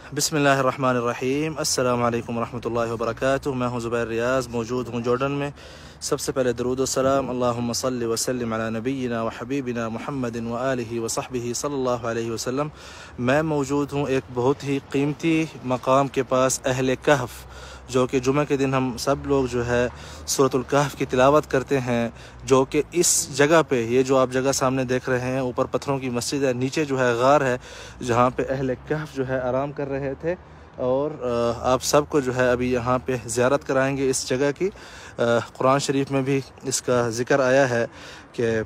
बिस्मिल्लाहिर्रहमानिर्रहीम। अस्सलाम वालेकुम रहमतुल्लाहि व बरकातुहू। मैं हूँ ज़ुबैर रियाज़, मौजूद हूँ जॉर्डन में। सबसे पहले दरूद व सलाम अल्लाहुम्मा सल्लि व सल्लिम अला नबीना व हबीबिना मुहम्मदिन व आलिहि व सहबिही सल्लल्लाहु अलैहि वसल्लम। मैं मौजूद हूँ एक बहुत ही कीमती मकाम के पास, अहले कहफ़, जो कि जुमे के दिन हम सब लोग जो है सूरतुल कहफ़ की तिलावत करते हैं, जो कि इस जगह पे, ये जो आप जगह सामने देख रहे हैं, ऊपर पत्थरों की मस्जिद है, नीचे जो है गार है जहाँ पे अहले कहफ़ जो है आराम कर रहे थे। और आप सबको जो है अभी यहाँ पे ज़ियारत कराएंगे इस जगह की। कुरान शरीफ में भी इसका ज़िक्र आया है कि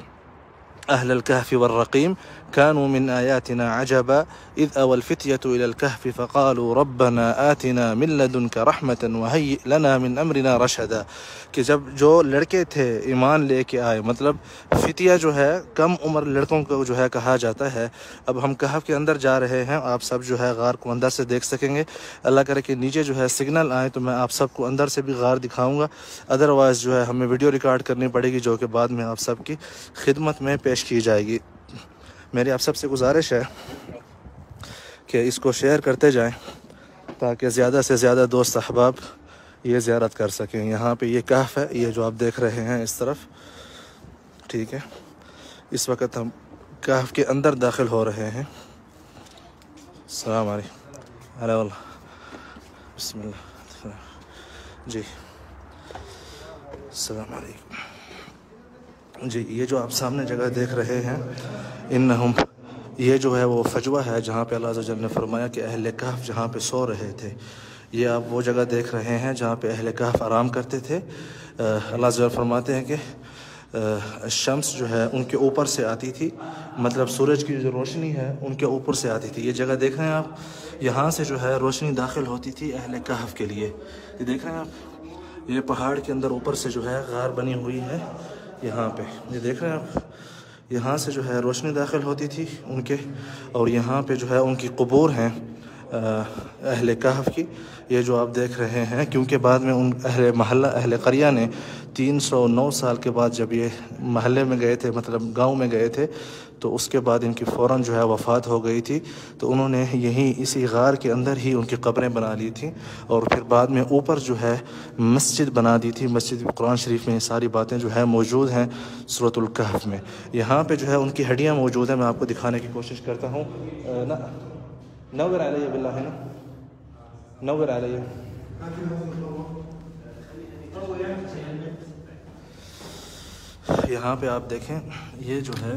अहलल कहफ़ि वर्रक़ीम कानू मिन आयातिना अजबा इज़ अवल फ़ित्यतु इलल कहफ़ि फ़क़ालू रब्बना आतिना मिन लदुनका रहमतन व हय्यि लना मिन अमरिना रशदा। कि जब जो लड़के थे ईमान लेके आए, मतलब फितिया जो है कम उम्र लड़कों को जो है कहा जाता है। अब हम कहफ़ के अंदर जा रहे हैं, आप सब जो है गार को अंदर से देख सकेंगे। अल्लाह करे कि नीचे जो है सिग्नल आए तो मैं आप सबको अंदर से भी गार दिखाऊंगा। अदरवाइज़ जो है हमें वीडियो रिकॉर्ड करनी पड़ेगी, जो कि बाद में आप सबकी खिदमत में पेश की जाएगी। मेरी आप सबसे गुजारिश है कि इसको शेयर करते जाएं ताकि ज़्यादा से ज़्यादा दोस्त अहबाब ये ज़ियारत कर सकें। यहाँ पे ये कहफ़ है, ये जो आप देख रहे हैं इस तरफ, ठीक है। इस वक्त हम कहफ़ के अंदर दाखिल हो रहे हैं। अस्सलाम वालेकुम। अरे वल्लाह, बिस्मिल्लाह जी, अस्सलाम वालेकुम जी। ये जो आप सामने जगह देख रहे हैं, इन्नहुम, ये जो है वो फजवा है जहाँ पे अल्लाह अज़्ज़ा वजल ने फरमाया कि अहले कहफ़ जहाँ पे सो रहे थे। ये आप वो जगह देख रहे हैं जहाँ पे अहले कहफ़ आराम करते थे। अल्लाह अज़्ज़ा वजल फरमाते हैं कि शम्स जो है उनके ऊपर से आती थी, मतलब सूरज की जो रोशनी है उनके ऊपर से आती थी। ये जगह देख रहे हैं आप, यहाँ से जो है रोशनी दाखिल होती थी अहले कहफ़ के लिए। ये देख रहे हैं आप, ये पहाड़ के अंदर ऊपर से जो है गार बनी हुई है यहाँ पे, ये देख रहे हैं आप। यहाँ से जो है रोशनी दाखिल होती थी उनके, और यहाँ पे जो है उनकी कब्र हैं अहले कहफ़ की, ये जो आप देख रहे हैं। क्योंकि बाद में उन अहले महल्ला, अहले क़रिया ने 309 साल के बाद जब ये महल्ले में गए थे, मतलब गांव में गए थे, तो उसके बाद इनकी फ़ौरन जो है वफ़ात हो गई थी। तो उन्होंने यहीं इसी गार के अंदर ही उनकी कब्रें बना ली थी, और फिर बाद में ऊपर जो है मस्जिद बना दी थी। मस्जिद कुरान शरीफ में ये सारी बातें जो है मौजूद हैं सूरतुल कहफ़ में। यहाँ पे जो है उनकी हड्डियाँ मौजूद हैं, मैं आपको दिखाने की कोशिश करता हूँ। नवर आ रही है बिल्ला है ना, नवर आ रही है। यहाँ पे आप देखें, ये जो है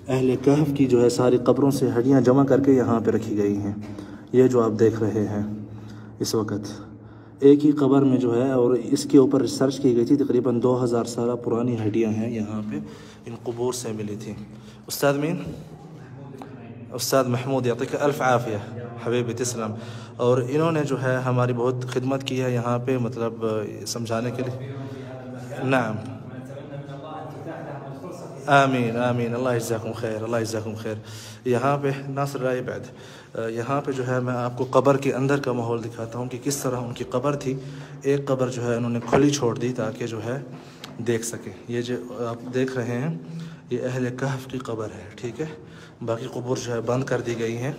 अहले कहफ़ की जो है सारी कब्रों से हड्डियाँ जमा करके यहाँ पे रखी गई हैं। ये जो आप देख रहे हैं इस वक्त एक ही कब्र में जो है, और इसके ऊपर रिसर्च की गई थी, तकरीबन 2000 साल पुरानी हड्डियाँ हैं यहाँ पे, इन कब्र से मिली थी। उस्ताद मीन, उस्ताद महमूद, यातिक अल्फ़ आफ़िया हबीबी तिस्लम। और इन्होंने जो है हमारी बहुत खिदमत की है यहाँ पे, मतलब समझाने के लिए। नाम, आमीन आमीन, अल्लाह इज़्ज़ाकुम खैर, अल्लाह इज़्ज़ाकुम खैर। यहाँ पे नासर राय बैद, यहाँ पे जो है मैं आपको कब्र के अंदर का माहौल दिखाता हूँ कि किस तरह उनकी कब्र थी। एक कब्र जो है उन्होंने खुली छोड़ दी ताकि जो है देख सकें। ये जो आप देख रहे हैं ये अहले कहफ़ की कब्र है, ठीक है। बाकी कब्र जो है बंद कर दी गई हैं,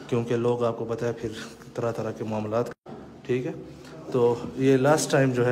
क्योंकि लोग, आपको पता है फिर तरह तरह के मामलात, ठीक है। तो ये लास्ट टाइम जो है